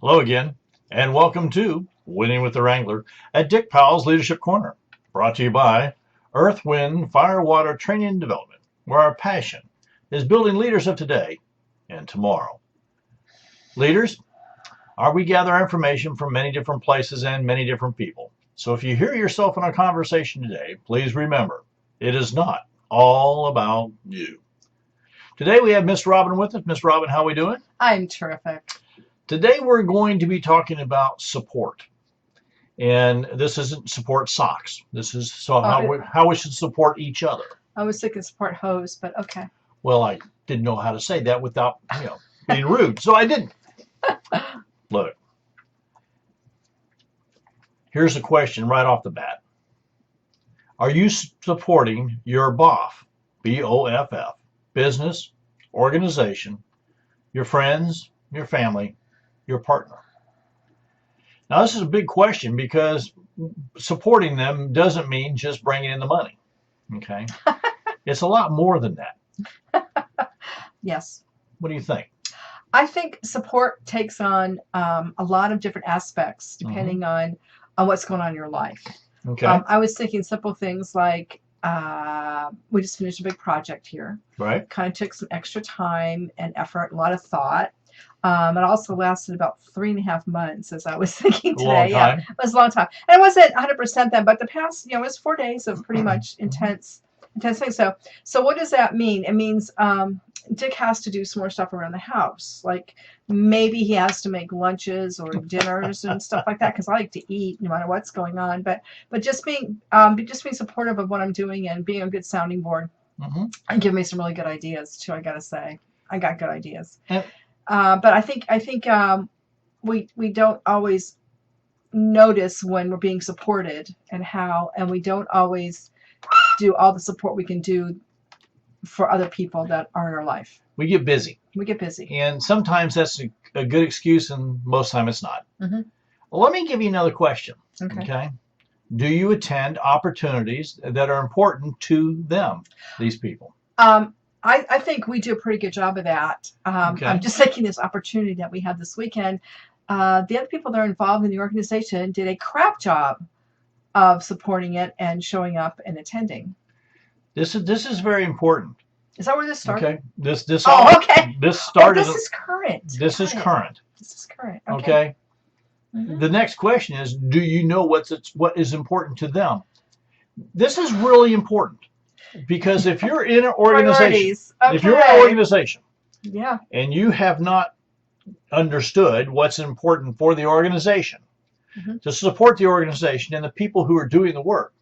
Hello again, and welcome to Winning with the Wrangler at Dick Powell's Leadership Corner, brought to you by Earth, Wind, Fire, Water Training and Development, where our passion is building leaders of today and tomorrow. Leaders, we gather information from many different places and many different people. So if you hear yourself in a conversation today, please remember, it is not all about you. Today we have Miss Robin with us. Miss Robin, how are we doing? I'm terrific. Today we're going to be talking about support. And this isn't support socks. This is how we should support each other. I was thinking support hose, but okay. Well, I didn't know how to say that without, being rude. So I didn't. Look, here's a question right off the bat. Are you supporting your BOFF, B-O-F-F, business, organization, your friends, your family, your partner? Now, this is a big question because supporting them doesn't mean just bringing in the money, okay? It's a lot more than that. Yes. What do you think? I think support takes on a lot of different aspects depending on what's going on in your life. Okay. I was thinking simple things like we just finished a big project here. Right. Kind of took some extra time and effort, a lot of thought. It also lasted about 3.5 months, as I was thinking today. A long time. Yeah, it was a long time. And it wasn't 100% then, but the past, it was 4 days of pretty much intense things. So what does that mean? It means Dick has to do some more stuff around the house. Like maybe he has to make lunches or dinners and stuff like that, because I like to eat no matter what's going on. But just being supportive of what I'm doing and being a good sounding board and give me some really good ideas too. I gotta say, I got good ideas. But I think we don't always notice when we're being supported and we don't always do all the support we can do for other people that are in our life. We get busy. And sometimes that's a good excuse, and most time it's not. Well, let me give you another question. Okay. Do you attend opportunities that are important to them, these people? I think we do a pretty good job of that. I'm just thinking this opportunity that we had this weekend. The other people that are involved in the organization did a crap job of supporting it and showing up and attending. This is very important. Is that where this started? Okay. This okay. This started. This is current. This is current. This is current. Okay. The next question is, do you know what is important to them? This is really important. Because if you're in an organization, and you have not understood what's important for the organization, to support the organization and the people who are doing the work,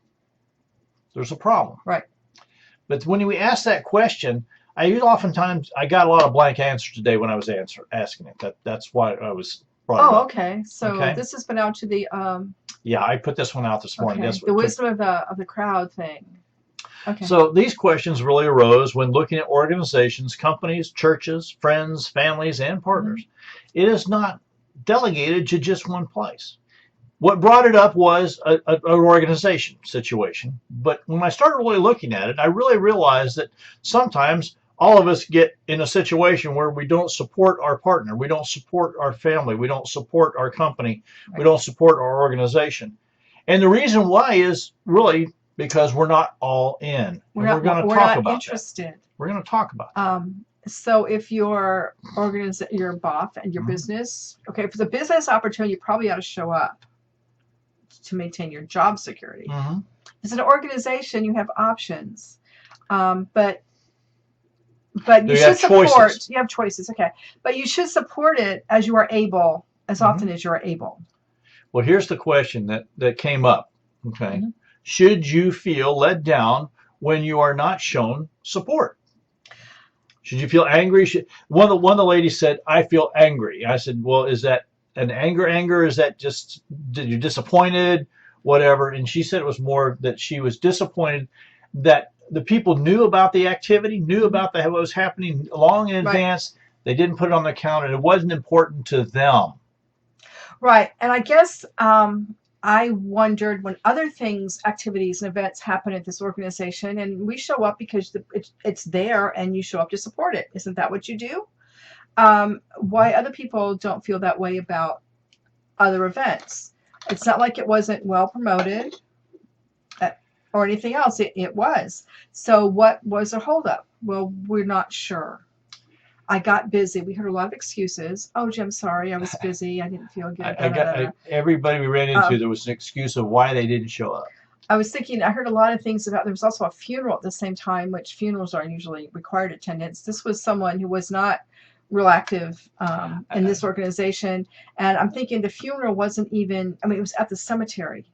there's a problem. Right. But when we ask that question, I got a lot of blank answers today when I was asking it. That's why I was brought it up. Okay. So this has been out to the. Yeah, I put this one out this morning. Okay. The wisdom of the crowd thing. Okay. So these questions really arose when looking at organizations, companies, churches, friends, families, and partners. It is not delegated to just one place. What brought it up was an organization situation. But when I started really looking at it, I really realized that sometimes all of us get in a situation where we don't support our partner, we don't support our family, we don't support our company, we don't support our organization. And the reason why is really because we're not all in. We're going to talk about interested. We're going to talk about that. So if your BOFF and your business, okay, if it's a business opportunity, you probably ought to show up to maintain your job security. As an organization, you have options, but you should support. Choices. You have choices, okay, but you should support it as you are able, as often as you are able. Well, here's the question that came up. Okay. Should you feel let down when you are not shown support? Should you feel angry? One of the ladies said, "I feel angry." I said, "Well, is that an anger? Is that just you're disappointed, whatever?" And she said it was more that she was disappointed that the people knew about the activity, knew about what was happening long in advance. They didn't put it on their calendar. It wasn't important to them. Right, and I guess. I wondered when other things, activities, and events happen at this organization, and we show up because it's there, and you show up to support it. Isn't that what you do? Why other people don't feel that way about other events. It's not like it wasn't well promoted or anything else. It was. So what was the holdup? Well, we're not sure. I got busy. We heard a lot of excuses. Oh, Jim, sorry, I was busy. I didn't feel good. Everybody we ran into, there was an excuse of why they didn't show up. I was thinking, I heard a lot of things about, there was also a funeral at the same time, which funerals are usually required attendance. This was someone who was not real active in this organization. And I'm thinking the funeral wasn't even, I mean, it was at the cemetery.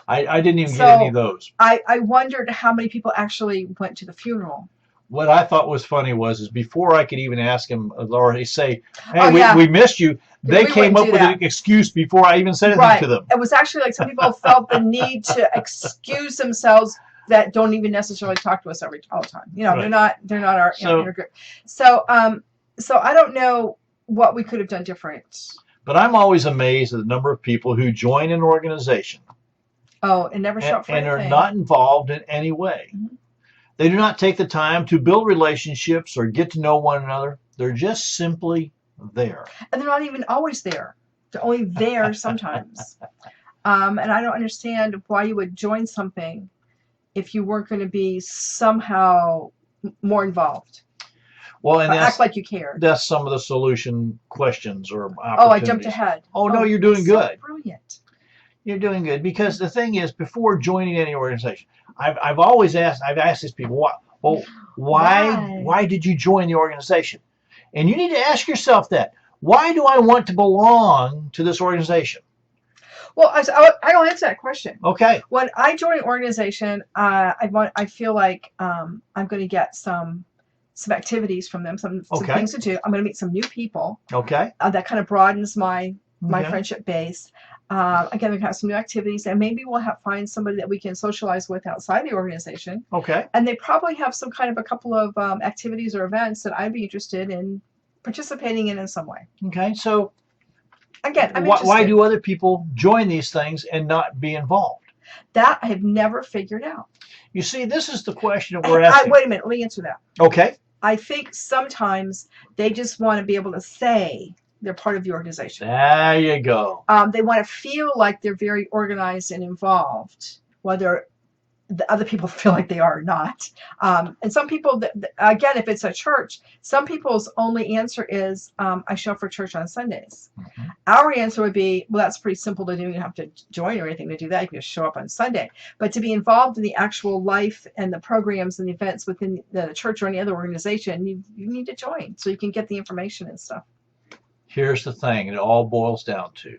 I didn't even get any of those. I wondered how many people actually went to the funeral. What I thought was funny is before I could even ask him, Laura, say, hey, we missed you. They came up with an excuse before I even said anything to them. It was actually like some people felt the need to excuse themselves that don't even necessarily talk to us all the time. You know, they're not our inner group. So I don't know what we could have done different. But I'm always amazed at the number of people who join an organization. Oh, and never show up for anything. And are not involved in any way. Mm-hmm. They do not take the time to build relationships or get to know one another. They're just simply there. And they're not even always there. They're only there sometimes. And I don't understand why you would join something if you weren't going to be somehow more involved. Well, and act like you cared. That's some of the solution questions or opportunities. Oh, I jumped ahead. Oh, no, you're doing good. So brilliant. You're doing good, because the thing is, before joining any organization, I've always asked these people, why did you join the organization? And you need to ask yourself that. Why do I want to belong to this organization? Well, I don't answer that question. Okay. When I join an organization, I feel like I'm going to get some activities from them, some things to do. I'm going to meet some new people. Okay. That kind of broadens my friendship base. Again, we can have some new activities, and maybe we'll find somebody that we can socialize with outside the organization. Okay. And they probably have some kind of a couple of activities or events that I'd be interested in participating in some way. Okay. So, again, why do other people join these things and not be involved? That I have never figured out. You see, this is the question that we're asking. Wait a minute. Let me answer that. Okay. I think sometimes they just want to be able to say they're part of the organization. There you go. They want to feel like they're very organized and involved, whether the other people feel like they are or not. And some people, again, if it's a church, some people's only answer is, I show up for church on Sundays. Mm-hmm. Our answer would be, well, that's pretty simple to do. You don't have to join or anything to do that. You can just show up on Sunday. But to be involved in the actual life and the programs and the events within the church or any other organization, you need to join so you can get the information and stuff. Here's the thing, it all boils down to,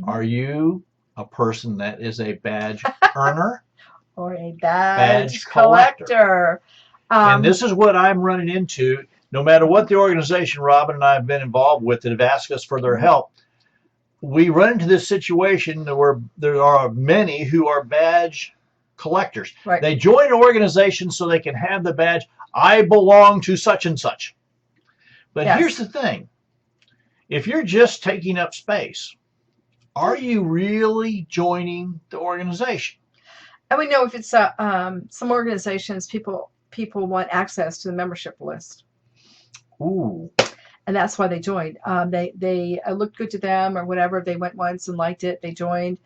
are you a person that is a badge earner? Or a badge collector? And this is what I'm running into, no matter what the organization Robin and I have been involved with that have asked us for their help. We run into this situation where there are many who are badge collectors. Right. They join an organization so they can have the badge, I belong to such and such. But here's the thing. If you're just taking up space, are you really joining the organization? And we know if it's some organizations, people want access to the membership list. Ooh. And that's why they joined. They looked good to them or whatever. They went once and liked it. They joined.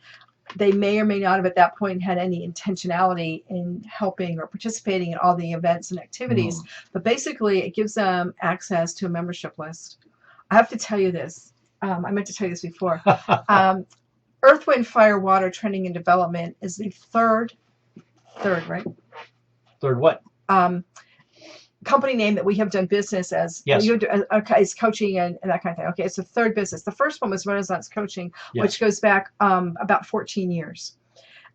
They may or may not have at that point had any intentionality in helping or participating in all the events and activities. But basically, it gives them access to a membership list. I have to tell you this. I meant to tell you this before. Earth, Wind, Fire, Water Training and Development is the third, right? Third what? Company name that we have done business as. Yes. Is coaching and that kind of thing. Okay, it's the third business. The first one was Renaissance Coaching, which goes back about 14 years.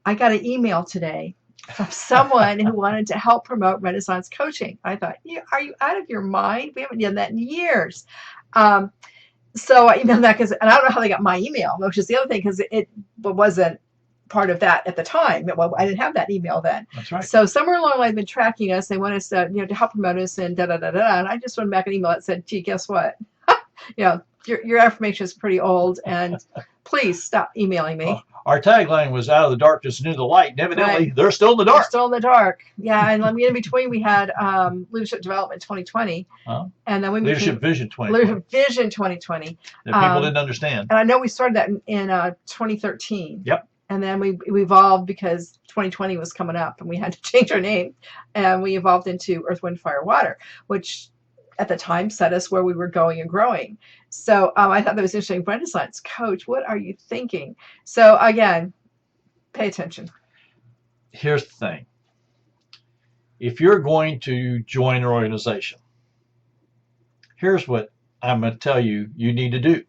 I got an email today from someone who wanted to help promote Renaissance Coaching. I thought, are you out of your mind? We haven't done that in years. So I emailed that and I don't know how they got my email, which is the other thing, because it wasn't part of that at the time. I didn't have that email then. That's right. So somewhere along the line, they've been tracking us. They want us to, to help promote us and da-da-da-da. And I just went back an email that said, gee, guess what? Your information is pretty old, and please stop emailing me. our tagline was out of the darkness and into the light, and evidently Right. they're still in the We're dark. still in the dark. Yeah, and in between we had Leadership Development 2020, and then we Leadership Vision 2020 Leadership Vision 2020. that people didn't understand. And I know we started that in 2013. Yep. And then we evolved because 2020 was coming up, and we had to change our name, and we evolved into Earth, Wind, Fire, Water, which at the time set us where we were going and growing. So I thought that was interesting. Renaissance Coach, what are you thinking? So again, pay attention. Here's the thing. If you're going to join an organization, here's what I'm going to tell you need to do.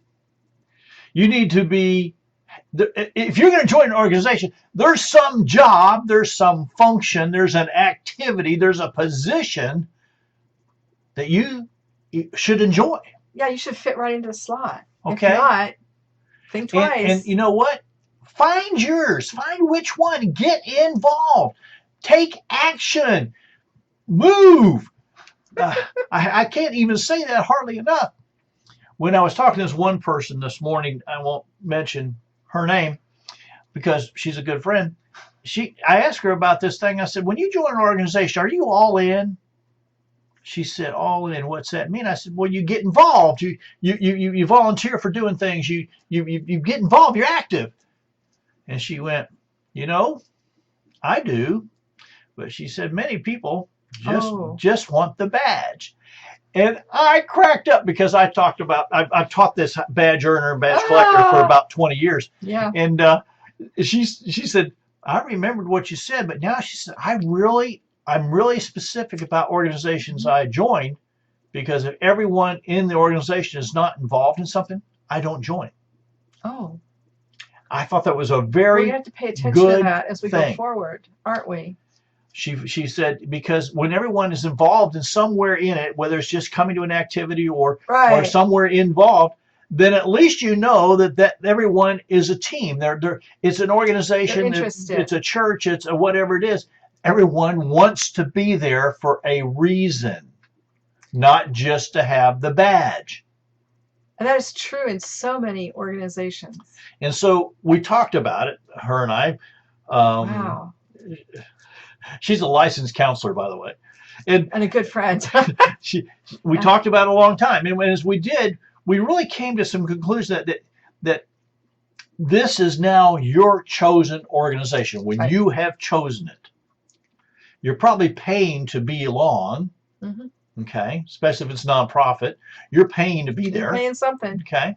You need to be, if you're going to join an organization, there's some job, there's some function, there's an activity, there's a position that you should enjoy. Yeah, you should fit right into the slot. Okay. If not, think twice. And you know what? Find yours. Find which one. Get involved. Take action. Move. I can't even say that hardly enough. When I was talking to this one person this morning, I won't mention her name because she's a good friend. I asked her about this thing. I said, when you join an organization, are you all in? She said, all in. What's that mean? I said, well, you get involved. You volunteer for doing things. You get involved. You're active. And she went, I do. But she said, many people just want the badge. And I cracked up because I've taught this badge earner, badge collector for about 20 years. Yeah. And she said, I remembered what you said, but now she said, I'm really specific about organizations I join, because if everyone in the organization is not involved in something, I don't join. Oh. I thought that was a very we have to pay attention to that as we go forward, aren't we? She said, because when everyone is involved in somewhere in it, whether it's just coming to an activity or somewhere involved, then at least you know that everyone is a team. It's an organization. It's a church. It's whatever it is. Everyone wants to be there for a reason, not just to have the badge. And that is true in so many organizations. And so we talked about it, her and I. Wow. She's a licensed counselor, by the way. And a good friend. We talked about it a long time. And as we did, we really came to some conclusion that this is now your chosen organization. When you have chosen it, you're probably paying to belong. Mm-hmm. Okay, especially if it's nonprofit, you're paying to be there. You're paying something. Okay,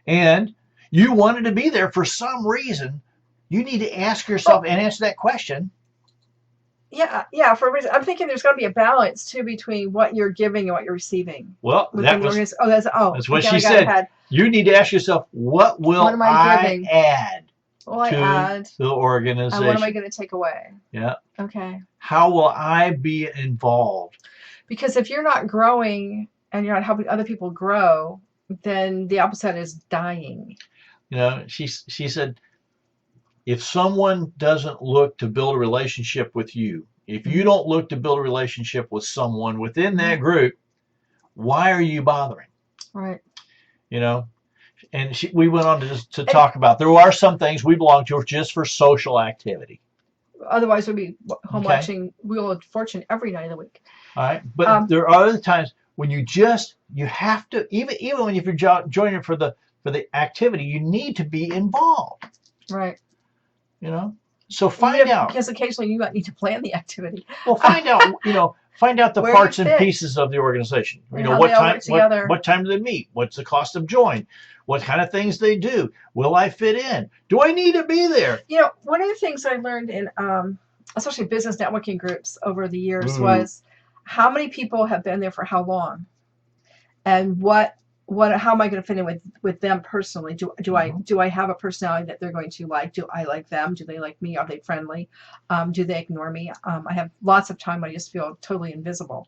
and you wanted to be there for some reason. You need to ask yourself and answer that question. Yeah. For a reason, I'm thinking there's got to be a balance too between what you're giving and what you're receiving. Well, that's what she said. You need to ask yourself, what am I add? To the organization? And what am I going to take away? Yeah. Okay. How will I be involved? Because if you're not growing and you're not helping other people grow, then the opposite is dying. She said, if someone doesn't look to build a relationship with you, if you don't look to build a relationship with someone within that group, why are you bothering? Right. And we went on to talk about there are some things we belong to just for social activity. Otherwise, we'd be home watching Wheel of Fortune every night of the week. All right, but there are other times when you have to, even if you're joining for the activity, you need to be involved. Right. So find out. Because occasionally you might need to plan the activity. Well, find out the parts and pieces of the organization. What time do they meet? What's the cost of join? What kind of things they do? Will I fit in? Do I need to be there? One of the things I learned in especially business networking groups over the years was how many people have been there for how long, and how am I going to fit in with them personally? Do I have a personality that they're going to like? Do I like them? Do they like me? Are they friendly? Do they ignore me? I have lots of time I just feel totally invisible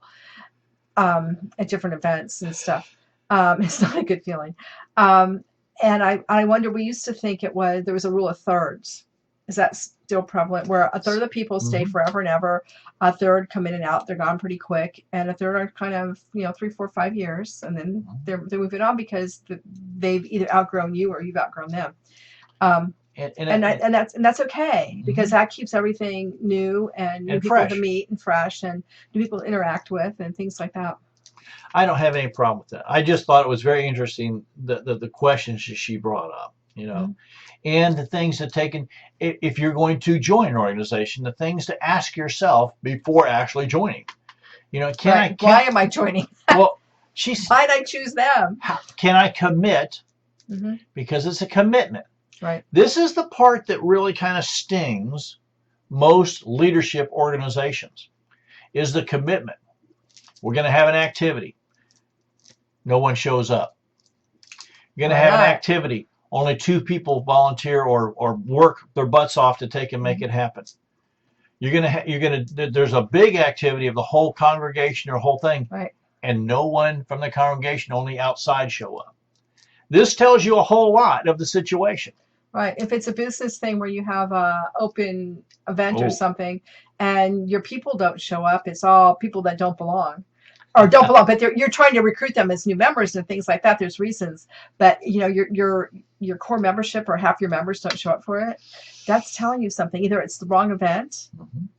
at different events and stuff. It's not a good feeling. And I wonder, we used to think there was a rule of thirds. Is that still prevalent? Where a third of the people stay forever and ever, a third come in and out, they're gone pretty quick, and a third are kind of 3, 4, 5 years, and then they're moving on because they've either outgrown you or you've outgrown them. and that's okay, because that keeps everything new and new and people to fresh. meet and fresh and new people to interact with and things like that. I don't have any problem with that. I just thought it was very interesting the questions she brought up, and the things to take in if you're going to join an organization, the things to ask yourself before actually joining. Why am I joining? Well, why'd I choose them? Can I commit? Because it's a commitment. Right. This is the part that really kind of stings most leadership organizations, is the commitment. We're going to have an activity. No one shows up. You're going to have an activity. Only 2 people volunteer or work their butts off to take and make it happen. There's a big activity of the whole congregation or whole thing, right, and no one from the congregation, only outside, show up. This tells you a whole lot of the situation. Right. If it's a business thing where you have a open event or something and your people don't show up, it's all people that don't belong. Or don't belong, but you're trying to recruit them as new members and things like that. There's reasons, but your core membership or half your members don't show up for it. That's telling you something. Either it's the wrong event,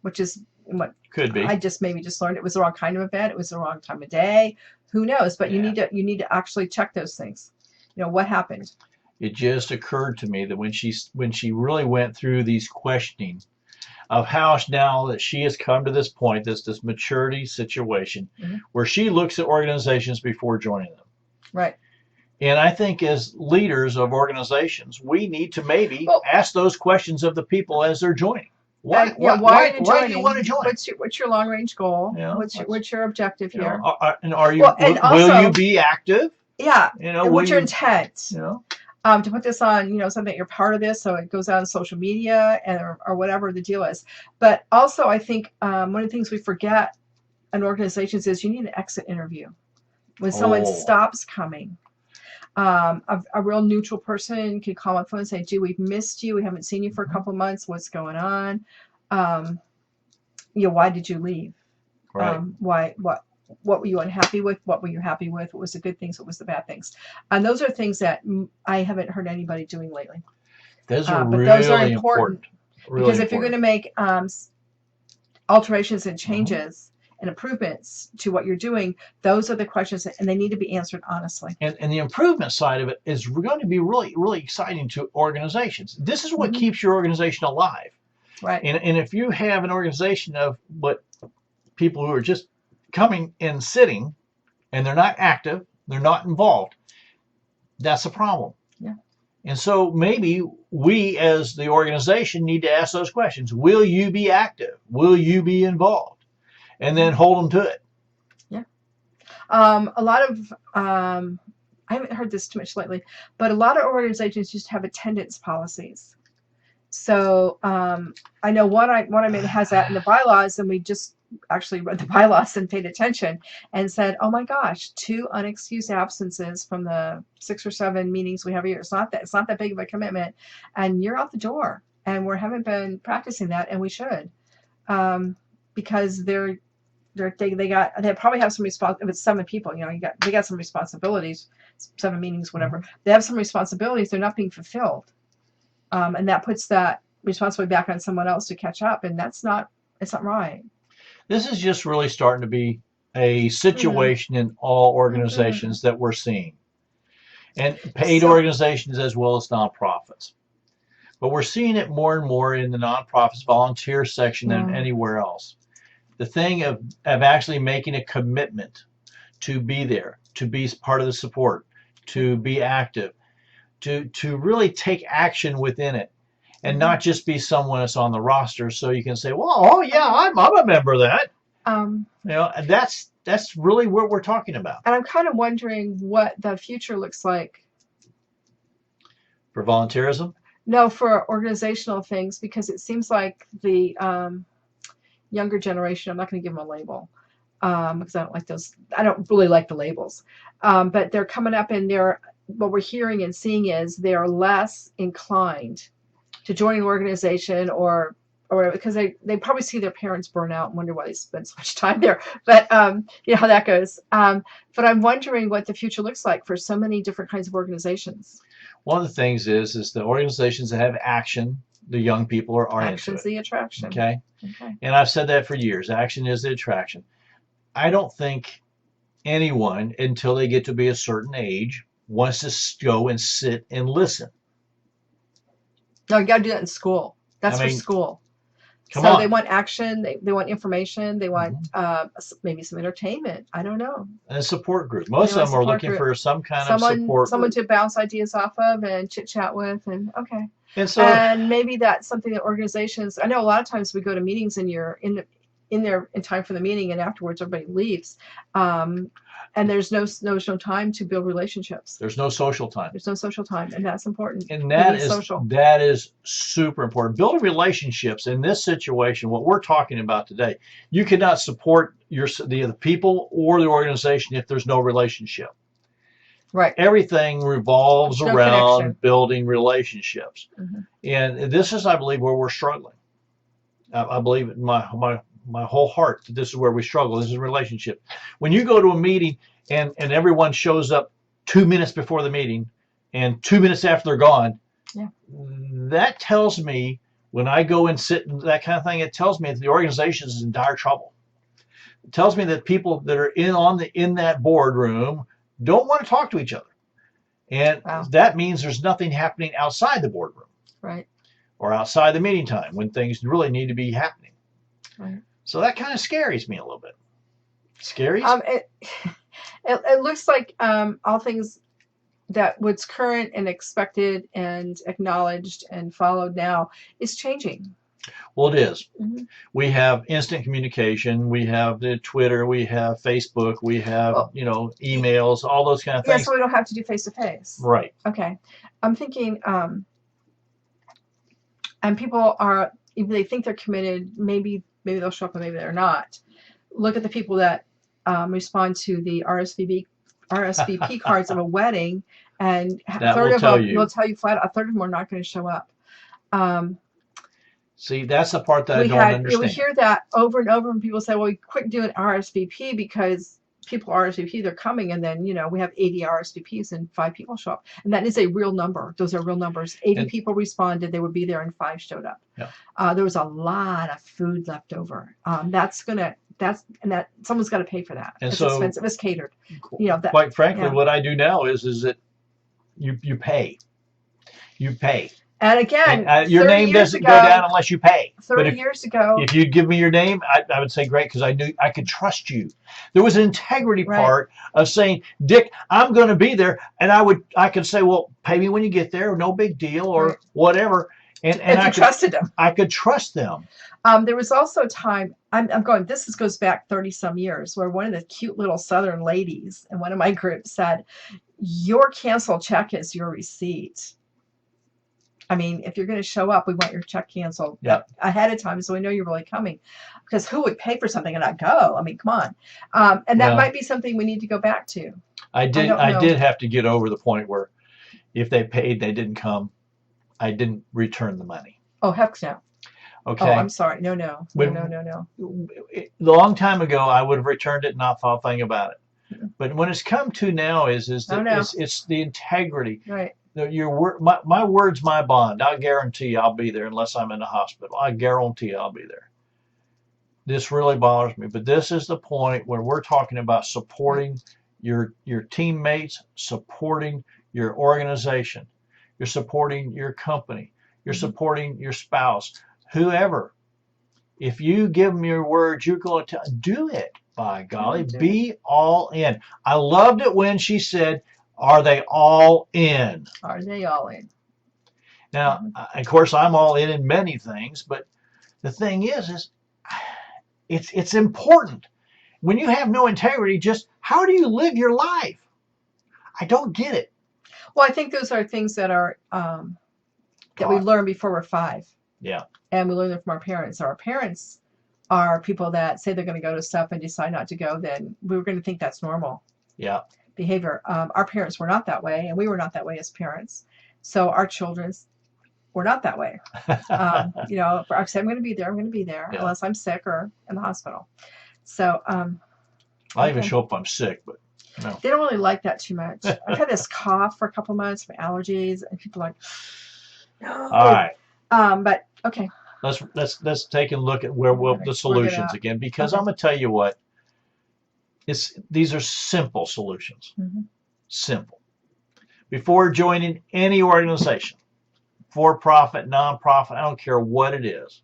which is what could be. I just learned it was the wrong kind of event. It was the wrong time of day. Who knows? But you need to actually check those things. What happened. It just occurred to me that when she really went through these questioning of how now that she has come to this point, this maturity situation, where she looks at organizations before joining them. Right. And I think as leaders of organizations, we need to maybe ask those questions of the people as they're joining. Why do you want to join? What's your long range goal? What's your objective here? And are you? Will you be active? Yeah. What's your intent? To put this on, something that you're part of this, so it goes out on social media or whatever the deal is. But also, I think one of the things we forget in organizations is you need an exit interview. When someone stops coming, a real neutral person can call on phone and say, "Gee, we've missed you. We haven't seen you for a couple of months. What's going on? Why did you leave? Right. What were you unhappy with? What were you happy with? What was the good things? What was the bad things?" And those are things that I haven't heard anybody doing lately. Those are really important. Because if you're going to make alterations and changes and improvements to what you're doing, those are the questions, and they need to be answered honestly. And the improvement side of it is going to be really, really exciting to organizations. This is what keeps your organization alive. Right. And if you have an organization of people who are just coming and sitting, and they're not active, they're not involved, that's a problem. Yeah. And so maybe we as the organization need to ask those questions. Will you be active? Will you be involved? And then hold them to it. Yeah. A lot of, I haven't heard this too much lately, but a lot of organizations just have attendance policies. So I know one I made has that in the bylaws, and we just actually read the bylaws and paid attention and said, "Oh my gosh, 2 unexcused absences from the 6 or 7 meetings we have a year. It's not that big of a commitment, and you're out the door." And we haven't been practicing that, and we should, because they probably have some if it's 7 people, they got some responsibilities, 7 meetings, whatever. They have some responsibilities. They're not being fulfilled. And that puts that responsibility back on someone else to catch up, and it's not right. This is just really starting to be a situation in all organizations that we're seeing, and paid organizations as well as nonprofits. But we're seeing it more and more in the nonprofits volunteer section than anywhere else. The thing of actually making a commitment to be there, to be part of the support, to be active, to really take action within it, and not just be someone that's on the roster so you can say, well, I'm a member of that. And that's really what we're talking about. And I'm kind of wondering what the future looks like for volunteerism. No, for organizational things, because it seems like the younger generation, I'm not going to give them a label because I don't like those. I don't really like the labels, but they're coming up, and what we're hearing and seeing is they're less inclined to join an organization or or whatever, because they probably see their parents burn out and wonder why they spend so much time there. But you know how that goes. But I'm wondering what the future looks like for so many different kinds of organizations. One of the things is the organizations that have action, the young people are into Action's it. the attraction. Okay. Okay. And I've said that for years. Action is the attraction. I don't think anyone, until they get to be a certain age, wants to go and sit and listen. No, you got to do that in school. That's I for mean, school. come So on. they want action. They want information. They want Mm-hmm. maybe some entertainment. I don't know. And a support group. Most They want of a them are support looking group. for some kind of support Someone group. to bounce ideas off of and chit chat with, and okay. And so, And maybe that's something that organizations. I know a lot of times we go to meetings and you're in there in time for the meeting, and afterwards everybody leaves, and there's no time to build relationships. there's no social time. There's no social time, and that's important. And We that need is social. that is super important. Building relationships in this situation, what we're talking about today, you cannot support the people or the organization if there's no relationship. Right. Everything revolves There's no around connection. building relationships. Mm-hmm. And this is, I believe, where we're struggling. I believe in my whole heart that this is where we struggle. This is a relationship. When you go to a meeting and everyone shows up 2 minutes before the meeting and 2 minutes after they're gone, yeah, that tells me, when I go and sit and that kind of thing, it tells me that the organization is in dire trouble. It tells me that people that are in that boardroom don't want to talk to each other. And that means there's nothing happening outside the boardroom. Right. Or outside the meeting time when things really need to be happening. Right. So that kind of scares me a little bit. Scaries? It looks like all things that what's current and expected and acknowledged and followed now is changing. Well, it is. Mm-hmm. We have instant communication. We have the Twitter. We have Facebook. We have, emails, all those kind of things. Yeah, so we don't have to do face-to-face. Right. Okay. I'm thinking, and people are, if they think they're committed, maybe they'll show up and maybe they're not. Look at the people that respond to the RSVP cards of a wedding, and a third of them will tell you flat. A third of them are not going to show up. See, that's the part that I don't understand. We hear that over and over, and people say, "Well, we quit doing RSVP because people RSVP, they're coming, and then we have 80 RSVPs and 5 people show up, and that is a real number. Those are real numbers. 80 people responded; they would be there, and 5 showed up. Yeah. There was a lot of food left over. That someone's got to pay for that. And it's so expensive. It's catered. Quite frankly, what I do now is that you pay. You pay. And again, your name doesn't go down unless you pay. 30 years ago, if you'd give me your name, I would say great, because I knew I could trust you. There was an integrity part of saying, Dick, I'm going to be there, and I could say, well, pay me when you get there, no big deal, or whatever. And I trusted them. I could trust them. There was also a time, I'm going, this goes back 30 some years, where one of the cute little Southern ladies in one of my groups said, your canceled check is your receipt. I mean, if you're going to show up, we want your check canceled ahead of time, so we know you're really coming. Because who would pay for something and not go? I mean, come on. And that might be something we need to go back to. I did have to get over the point where if they paid, they didn't come, I didn't return the money. Oh, heck no. Okay. Oh, I'm sorry. No. A long time ago, I would have returned it and not thought a thing about it. Mm-hmm. But when it's come to now is that it's the integrity. Right. My word's my bond. I guarantee I'll be there unless I'm in the hospital. I guarantee I'll be there. This really bothers me. But this is the point where we're talking about supporting your teammates, supporting your organization. You're supporting your company. You're supporting your spouse, whoever. If you give them your word, you're going to do it. By golly, be all in. I loved it when she said, are they all in? Are they all in? Now, of course, I'm all in many things, but the thing is it's important. When you have no integrity, just how do you live your life? I don't get it. Well, I think those are things that are that we learn before we're 5. Yeah. And we learn them from our parents. Our parents are people that say they're going to go to stuff and decide not to go, then we're going to think that's normal. Yeah. Behavior. Our parents were not that way, and we were not that way as parents. So our children we're not that way. You know, if I say I'm going to be there, I'm going to be there, Yeah. unless I'm sick or in the hospital. So, I even show up if I'm sick, but no. They don't really like that too much. I've had this cough for a couple months, my allergies, and people are like, no. All right. But okay. Let's take a look at where the solutions again, because I'm going to tell you what. These are simple solutions. Mm-hmm. Simple. Before joining any organization, for-profit, non-profit, I don't care what it is,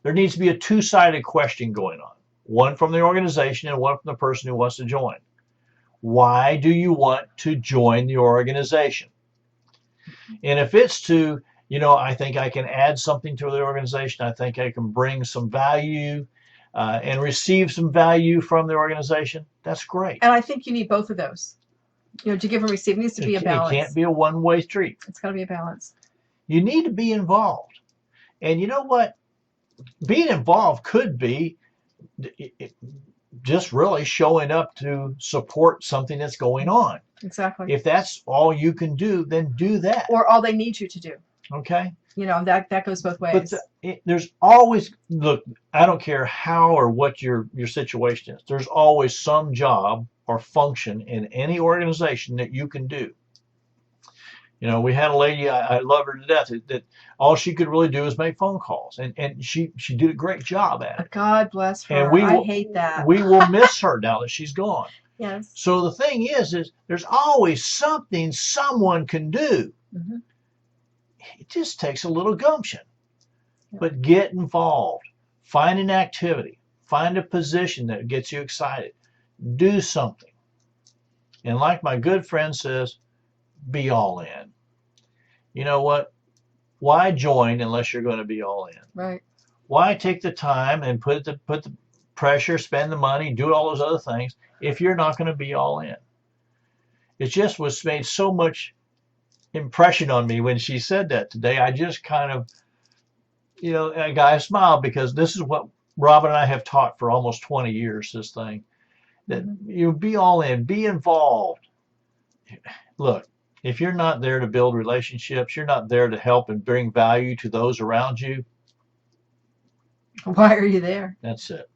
there needs to be a two-sided question going on. One from the organization and one from the person who wants to join. Why do you want to join the organization? And if it's to, you know, I think I can add something to the organization, I think I can bring some value and receive some value from the organization, that's great. And I think you need both of those. You know, to give and receive, it needs to be a balance. It can't be a one-way street. It's got to be a balance. You need to be involved. And you know what? Being involved could be just really showing up to support something that's going on. Exactly. If that's all you can do, then do that. Or all they need you to do. Okay. You know, that goes both ways. But there's always, look, I don't care how or what your situation is. There's always some job or function in any organization that you can do. You know, we had a lady, I love her to death, that all she could really do is make phone calls. And she did a great job at it. God bless her. And I hate that. We will miss her now that she's gone. Yes. So the thing is there's always something someone can do. Mm-hmm. It just takes a little gumption. Yeah. But get involved. Find an activity. Find a position that gets you excited. Do something. And like my good friend says, be all in. You know what? Why join unless you're going to be all in? Right. Why take the time and put the pressure, spend the money, do all those other things if you're not going to be all in? It just was made so much impression on me when she said that today. I just kind of, you know, I smiled because this is what Robin and I have taught for almost 20 years, this thing, that you be all in, be involved. Look, if you're not there to build relationships, you're not there to help and bring value to those around you. Why are you there? That's it.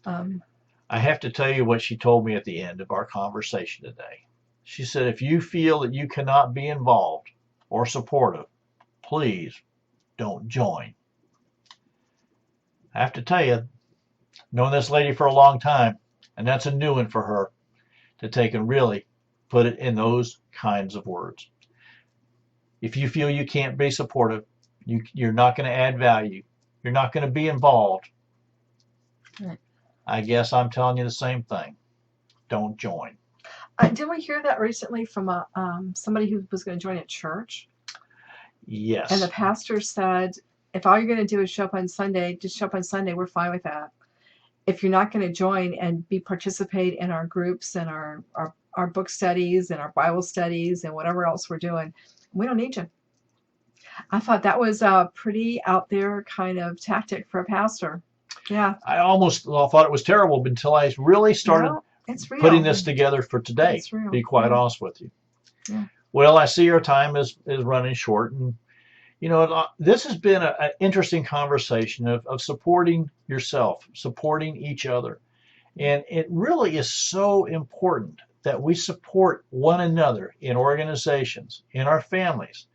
I have to tell you what she told me at the end of our conversation today. She said, if you feel that you cannot be involved or supportive, please don't join. I have to tell you, known this lady for a long time, and that's a new one for her to take and really put it in those kinds of words. If you feel you can't be supportive, you're not going to add value, you're not going to be involved, right. I guess I'm telling you the same thing. Don't join. Did we hear that recently from somebody who was going to join a church? Yes. And the pastor said, if all you're going to do is show up on Sunday, just show up on Sunday. We're fine with that. If you're not going to join and participate in our groups and our book studies and our Bible studies and whatever else we're doing, we don't need you. I thought that was a pretty out there kind of tactic for a pastor. Yeah. I almost thought it was terrible until I really started putting this together for today, to be quite honest with you. Yeah. Well, I see our time is running short. And, you know, this has been an interesting conversation of supporting yourself, supporting each other. And it really is so important that we support one another in organizations, in our families,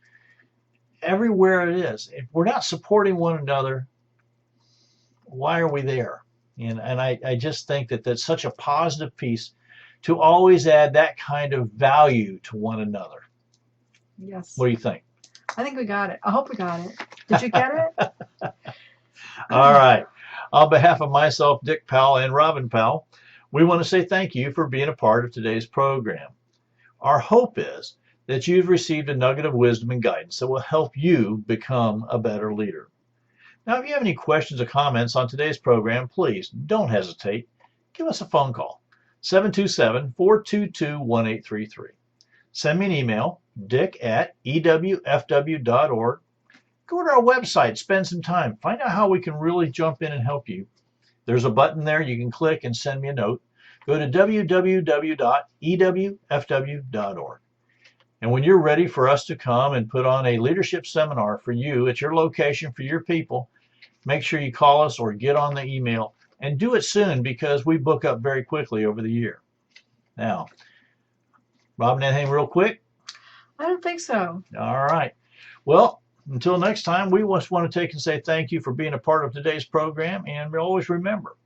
everywhere it is. If we're not supporting one another, why are we there? And I just think that that's such a positive piece to always add that kind of value to one another. Yes. What do you think? I think we got it. I hope we got it. Did you get it? All right. On behalf of myself, Dick Powell, and Robin Powell, we want to say thank you for being a part of today's program. Our hope is that you've received a nugget of wisdom and guidance that will help you become a better leader. Now, if you have any questions or comments on today's program, please don't hesitate. Give us a phone call, 727-422-1833. Send me an email, dick@ewfw.org. Go to our website, spend some time, find out how we can really jump in and help you. There's a button there you can click and send me a note. Go to www.ewfw.org. And when you're ready for us to come and put on a leadership seminar for you at your location for your people, make sure you call us or get on the email, and do it soon because we book up very quickly over the year. Now, Robin, anything real quick? I don't think so. All right. Well, until next time, we just want to take and say thank you for being a part of today's program. And always remember,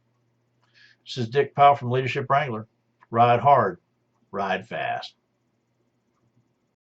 this is Dick Powell from Leadership Wrangler. Ride hard, ride fast.